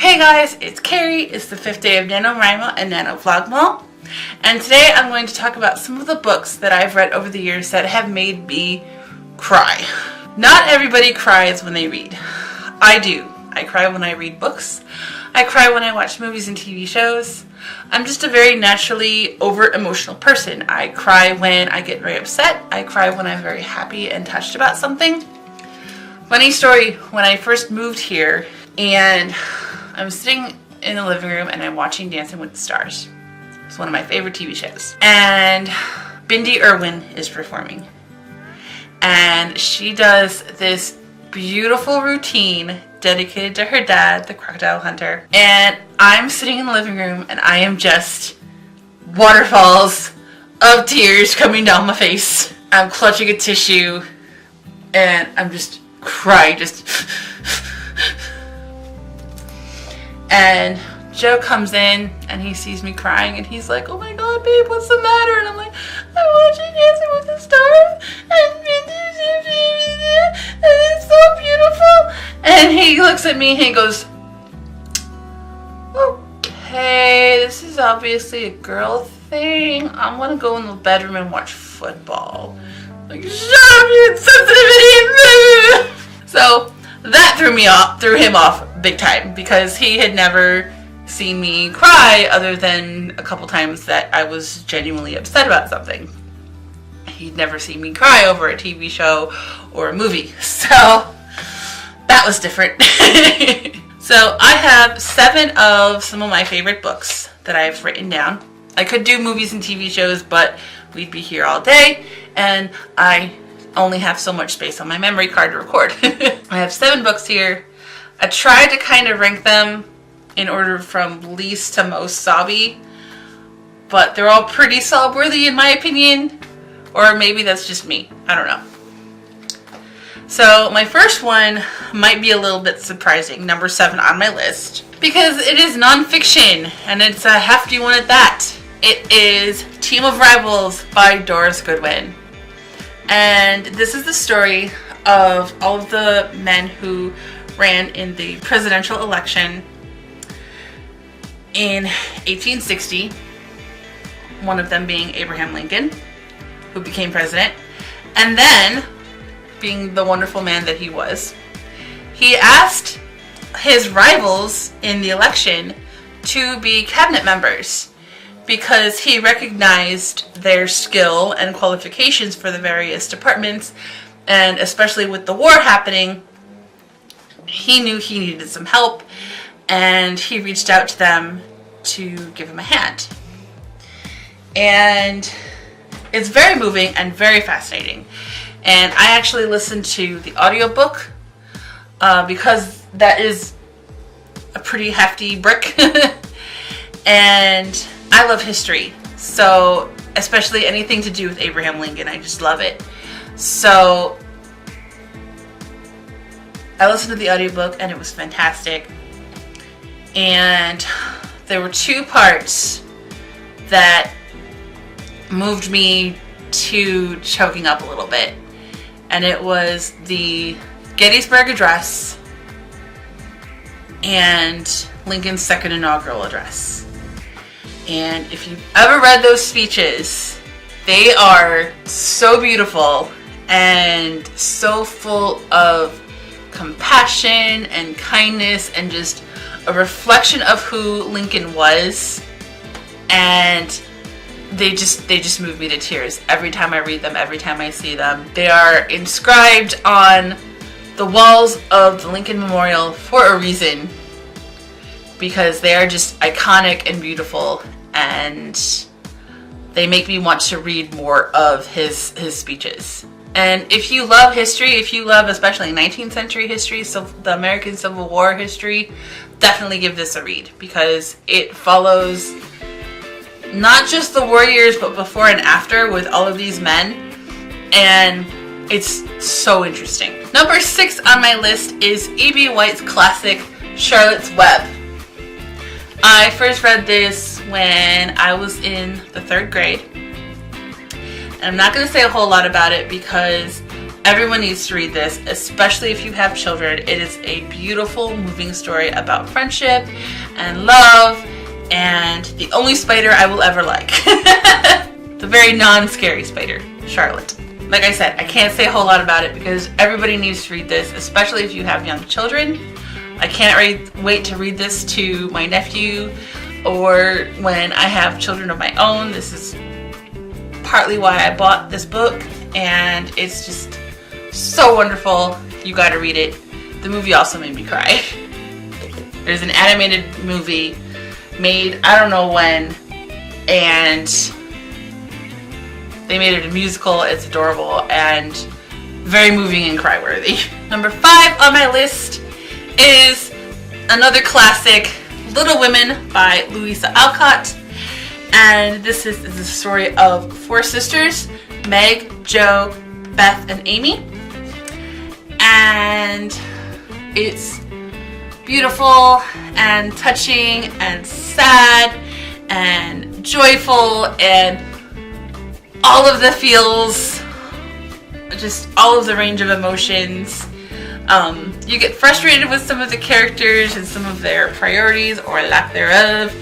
Hey guys, it's Carrie. It's the 5th day of NaNoVlogMo and NaNoVlogMo. And today I'm going to talk about some of the books that I've read over the years that have made me cry. Not everybody cries when they read. I do. I cry when I read books. I cry when I watch movies and TV shows. I'm just a very naturally over-emotional person. I cry when I get very upset. I cry when I'm very happy and touched about something. Funny story, when I first moved here and I'm sitting in the living room and I'm watching Dancing with the Stars. It's one of my favorite TV shows. And Bindi Irwin is performing. And she does this beautiful routine dedicated to her dad, the crocodile hunter. And I'm sitting in the living room and I am just waterfalls of tears coming down my face. I'm clutching a tissue and I'm just crying, And Joe comes in and he sees me crying and he's like, "Oh my god, babe, what's the matter?" And I'm like, "I'm watching Dancing with the Stars and it's so beautiful." And he looks at me and he goes, "Okay, this is obviously a girl thing. I'm gonna go in the bedroom and watch football." Like, shut up, you insensitive idiot! So that threw him off big time because he had never seen me cry other than a couple times that I was genuinely upset about something. He'd never seen me cry over a TV show or a movie, so that was different. So I have 7 of some of my favorite books that I've written down. I could do movies and TV shows, but we'd be here all day and I only have so much space on my memory card to record. I have 7 books here. I tried to kind of rank them in order from least to most sobby, but they're all pretty sob-worthy in my opinion, or maybe that's just me. I don't know. So my first one might be a little bit surprising, number 7 on my list, because it is nonfiction and it's a hefty one at that. It is Team of Rivals by Doris Goodwin. And this is the story of all of the men who ran in the presidential election in 1860, one of them being Abraham Lincoln, who became president, and then, being the wonderful man that he was, he asked his rivals in the election to be cabinet members because he recognized their skill and qualifications for the various departments, and especially with the war happening, he knew he needed some help, and he reached out to them to give him a hand. And it's very moving and very fascinating. And I actually listened to the audiobook because that is a pretty hefty brick. And I love history, so especially anything to do with Abraham Lincoln, I just love it. So I listened to the audiobook and it was fantastic. And there were 2 parts that moved me to choking up a little bit. And it was the Gettysburg Address and Lincoln's second inaugural address. And if you've ever read those speeches, they are so beautiful and so full of compassion and kindness and just a reflection of who Lincoln was. And they just move me to tears every time I read them, every time I see them. They are inscribed on the walls of the Lincoln Memorial for a reason, because they are just iconic and beautiful, and they make me want to read more of his speeches. And if you love history, if you love especially 19th century history, so the American Civil War history, definitely give this a read, because it follows not just the war years, but before and after with all of these men, and it's so interesting. Number 6 on my list is E.B. White's classic, Charlotte's Web. I first read this when I was in the 3rd grade. And I'm not going to say a whole lot about it because Everyone needs to read this, especially if you have children. It is a beautiful, moving story about friendship and love, and the only spider I will ever like. The very non-scary spider, Charlotte. Like I said, I can't say a whole lot about it because everybody needs to read this, especially if you have young children. I can't wait to read this to my nephew or when I have children of my own. This is partly why I bought this book, and it's just so wonderful. You gotta read it. The movie also made me cry. There's an animated movie made, I don't know when, and they made it a musical. It's adorable and very moving and cry-worthy. Number 5 on my list is another classic, Little Women by Louisa Alcott. And this is the story of 4 sisters, Meg, Jo, Beth, and Amy. And it's beautiful and touching and sad and joyful and all of the feels, just all of the range of emotions. You get frustrated with some of the characters and some of their priorities or lack thereof,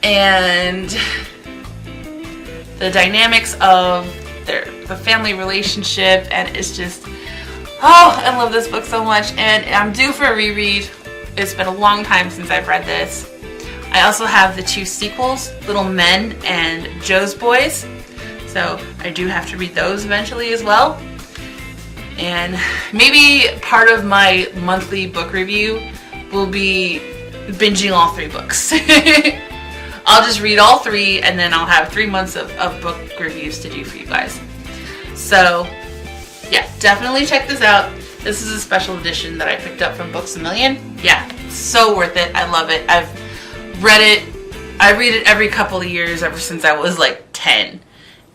and the dynamics of the family relationship, and it's just, oh, I love this book so much, and I'm due for a reread. It's been a long time since I've read this. I also have the 2 sequels, Little Men and Jo's Boys, so I do have to read those eventually as well. And maybe part of my monthly book review will be binging all 3 books. I'll just read all 3 and then I'll have 3 months of book reviews to do for you guys. So yeah, definitely check this out. This is a special edition that I picked up from Books A Million. Yeah, so worth it. I love it. I've read it. I read it every couple of years ever since I was like 10.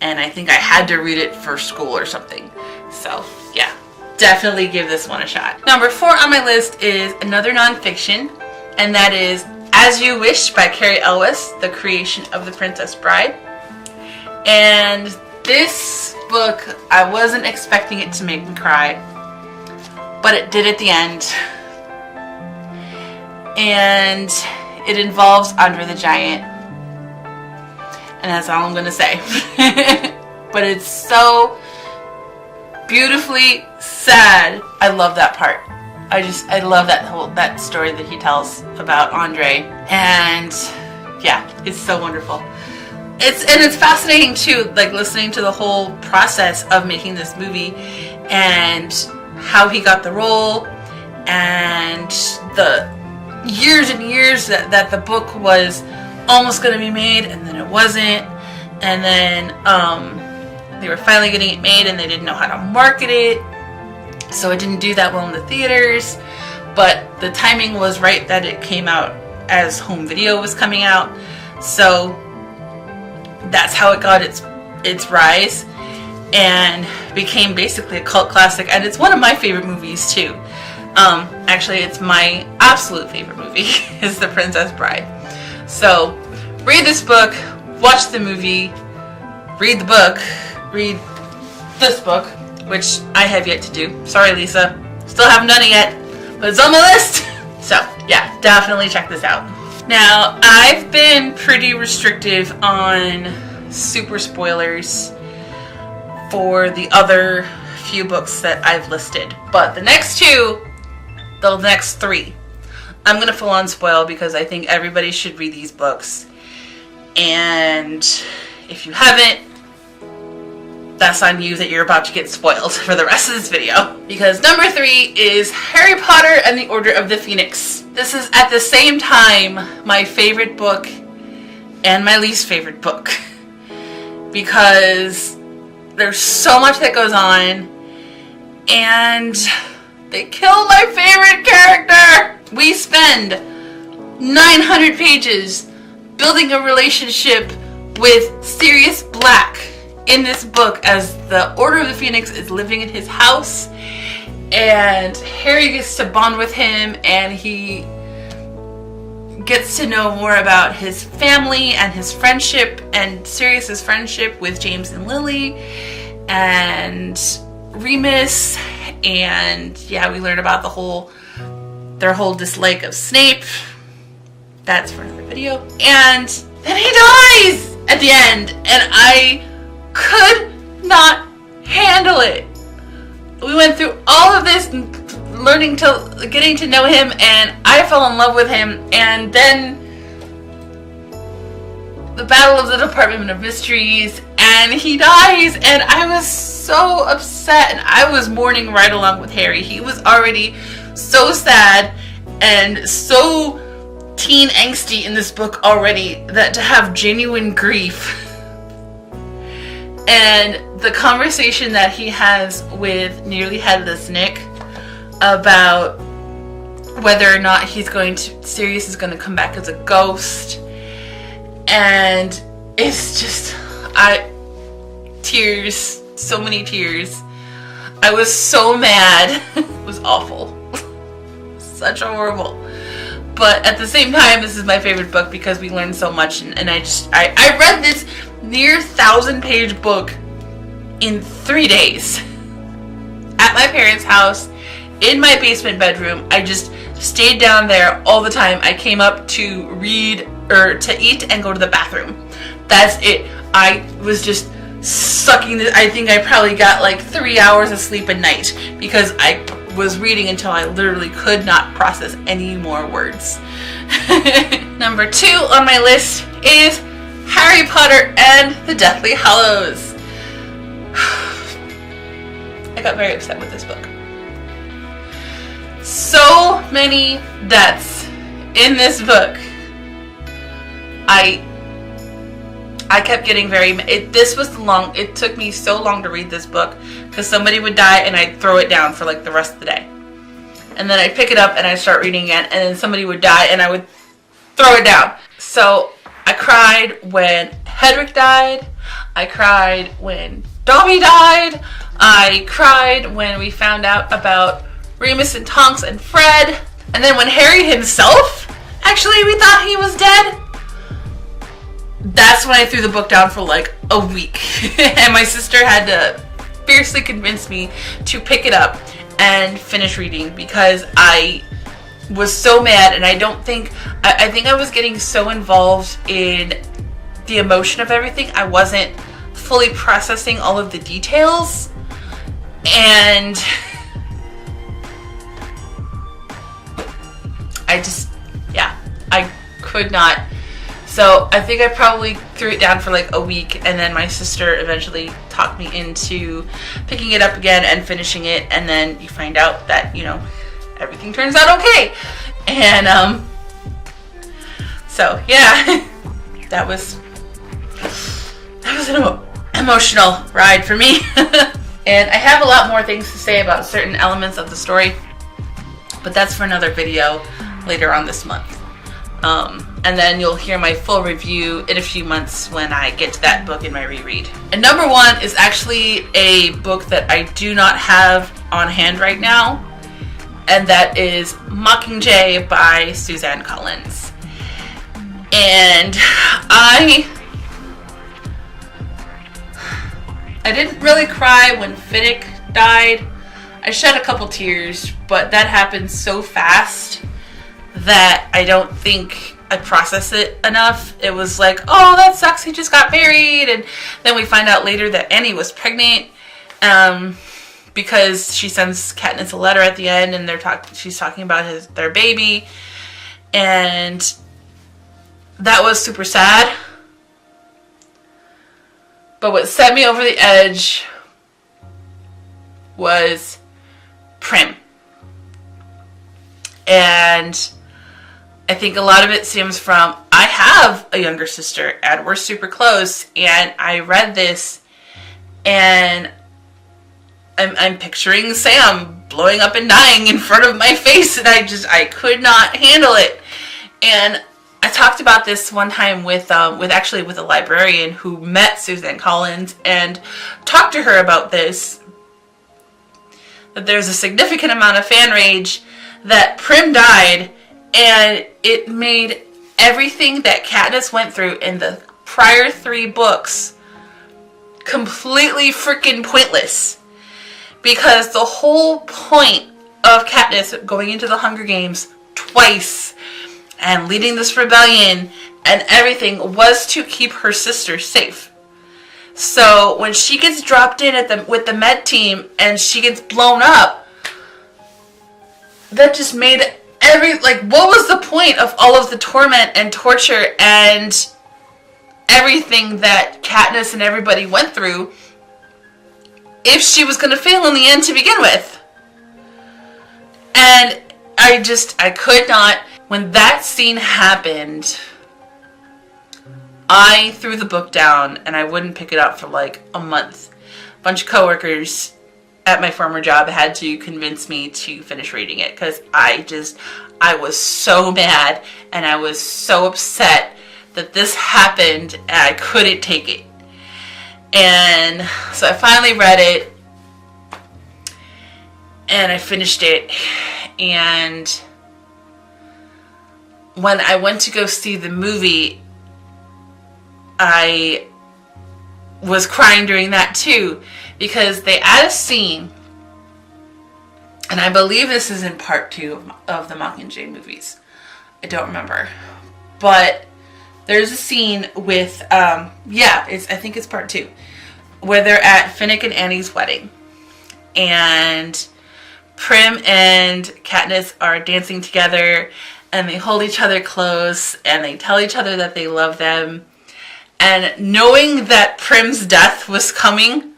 And I think I had to read it for school or something. So yeah, definitely give this one a shot. Number 4 on my list is another nonfiction, and that is As You Wish by Carrie Elwes, the creation of The Princess Bride. And this book, I wasn't expecting it to make me cry, but it did at the end. And it involves Andre the Giant. And that's all I'm going to say. But it's so beautifully sad. I love that part. I love that story that he tells about Andre. And yeah, it's so wonderful. It's fascinating too, like listening to the whole process of making this movie and how he got the role and the years and years that the book was almost going to be made and then it wasn't, and then they were finally getting it made and they didn't know how to market it, so it didn't do that well in the theaters, but the timing was right that it came out as home video was coming out, so that's how it got its rise and became basically a cult classic, and it's one of my favorite movies too. Actually, it's my absolute favorite movie is The Princess Bride. So read this book, watch the movie, read the book, read this book, which I have yet to do. Sorry, Lisa. Still haven't done it yet, but it's on my list. So yeah, definitely check this out. Now, I've been pretty restrictive on super spoilers for the other few books that I've listed, but the next 3, I'm going to full on spoil because I think everybody should read these books. And if you haven't, that's on you that you're about to get spoiled for the rest of this video. Because number 3 is Harry Potter and the Order of the Phoenix. This is at the same time my favorite book and my least favorite book. Because there's so much that goes on and they kill my favorite character! We spend 900 pages building a relationship with Sirius Black in this book as the Order of the Phoenix is living in his house, and Harry gets to bond with him and he gets to know more about his family and his friendship and Sirius's friendship with James and Lily, and Remus, and yeah, we learn about their whole dislike of Snape. That's for another video. And then he dies at the end, and I could not handle it. We went through all of this, getting to know him, and I fell in love with him, and then the Battle of the Department of Mysteries, and he dies, and I was so upset, and I was mourning right along with Harry. He was already so sad and so teen angsty in this book already, that to have genuine grief, and the conversation that he has with Nearly Headless Nick about whether or not Sirius is going to come back as a ghost, and it's just, tears, so many tears. I was so mad. It was awful. Such a horrible. But at the same time, this is my favorite book because we learned so much, and I read this near 1,000-page book in 3 days at my parents' house in my basement bedroom. I just stayed down there all the time. I came up to read or to eat and go to the bathroom. That's it. I was just sucking this. I think I probably got like 3 hours of sleep a night because I was reading until I literally could not process any more words. Number 2 on my list is Harry Potter and the Deathly Hallows. I got very upset with this book. So many deaths in this book. I kept getting it took me so long to read this book because somebody would die and I'd throw it down for like the rest of the day. And then I'd pick it up and I'd start reading again, and then somebody would die and I would throw it down. So I cried when Hedrick died. I cried when Dobby died. I cried when we found out about Remus and Tonks and Fred. And then when Harry himself, actually we thought he was dead. That's when I threw the book down for like a week. And my sister had to fiercely convince me to pick it up and finish reading because I was so mad, and I think I was getting so involved in the emotion of everything. I wasn't fully processing all of the details, and I could not. So I think I probably threw it down for like a week, and then my sister eventually talked me into picking it up again and finishing it, and then you find out that, everything turns out okay. And so yeah, that was an emotional ride for me. And I have a lot more things to say about certain elements of the story, but that's for another video later on this month. And then you'll hear my full review in a few months when I get to that book in my reread. And number 1 is actually a book that I do not have on hand right now, and that is Mockingjay by Suzanne Collins. And I didn't really cry when Finnick died. I shed a couple tears, but that happened so fast that I don't think I processed it enough. It was like, oh, that sucks, he just got married. And then we find out later that Annie was pregnant, because she sends Katniss a letter at the end, and she's talking about their baby. And that was super sad. But what set me over the edge was Prim. And I think a lot of it stems from, I have a younger sister and we're super close, and I read this and I'm picturing Sam blowing up and dying in front of my face, and I could not handle it. And I talked about this one time with a librarian who met Suzanne Collins and talked to her about this, that there's a significant amount of fan rage that Prim died, and it made everything that Katniss went through in the prior 3 books completely freaking pointless. Because the whole point of Katniss going into the Hunger Games twice and leading this rebellion and everything was to keep her sister safe. So when she gets dropped in with the med team and she gets blown up, that just made what was the point of all of the torment and torture and everything that Katniss and everybody went through if she was going to fail in the end to begin with? And I could not. When that scene happened, I threw the book down and I wouldn't pick it up for like a month. A bunch of coworkers at my former job had to convince me to finish reading it because I was so mad and I was so upset that this happened and I couldn't take it. And so I finally read it and I finished it. And when I went to go see the movie, I was crying during that too, because they add a scene, and I believe this is in part 2 of the Mockingjay movies. I don't remember, but there's a scene with I think it's part 2, where they're at Finnick and Annie's wedding, and Prim and Katniss are dancing together, and they hold each other close, and they tell each other that they love them. And knowing that Prim's death was coming,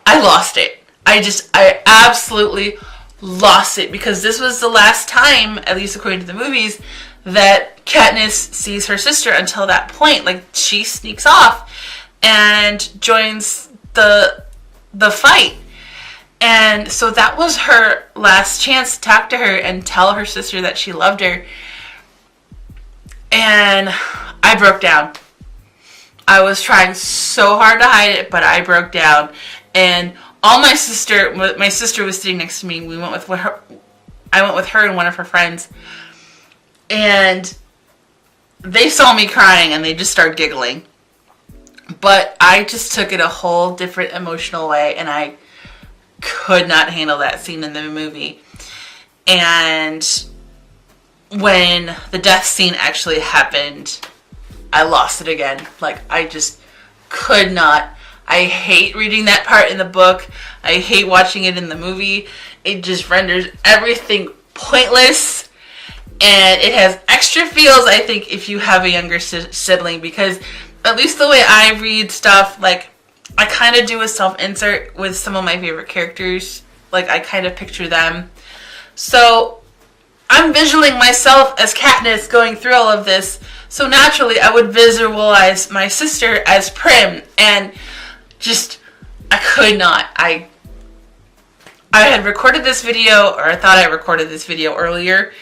I lost it. I absolutely lost it, because this was the last time, at least according to the movies, that Katniss sees her sister until that point. Like, she sneaks off and joins the fight. And so that was her last chance to talk to her and tell her sister that she loved her. And I broke down. I was trying so hard to hide it, but I broke down. And my sister was sitting next to me. I went with her and one of her friends. And they saw me crying and they just started giggling. But I just took it a whole different emotional way, and I could not handle that scene in the movie. And when the death scene actually happened, I lost it again. Like, I just could not. I hate reading that part in the book. I hate watching it in the movie. It just renders everything pointless. And it has extra feels, I think, if you have a younger sibling, because at least the way I read stuff, like, I kind of do a self-insert with some of my favorite characters. Like, I kind of picture them. So I'm visualizing myself as Katniss going through all of this. So naturally, I would visualize my sister as Prim. And just, I could not. I had recorded this video, or I thought I recorded this video earlier,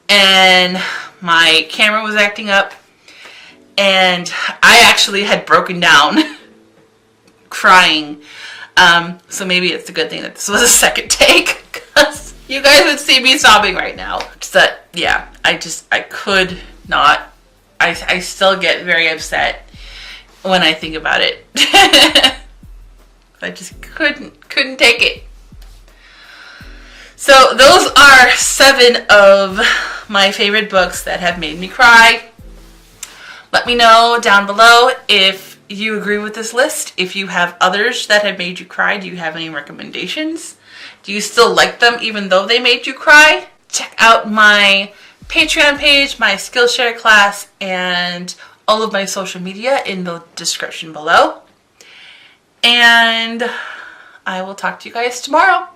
and my camera was acting up, and I actually had broken down crying. So maybe it's a good thing that this was a second take, because you guys would see me sobbing right now. So yeah, I could not. I still get very upset when I think about it. I just couldn't take it. So those are 7 of my favorite books that have made me cry. Let me know down below if you agree with this list. If you have others that have made you cry, do you have any recommendations? Do you still like them even though they made you cry? Check out my Patreon page, my Skillshare class, and all of my social media in the description below. And I will talk to you guys tomorrow.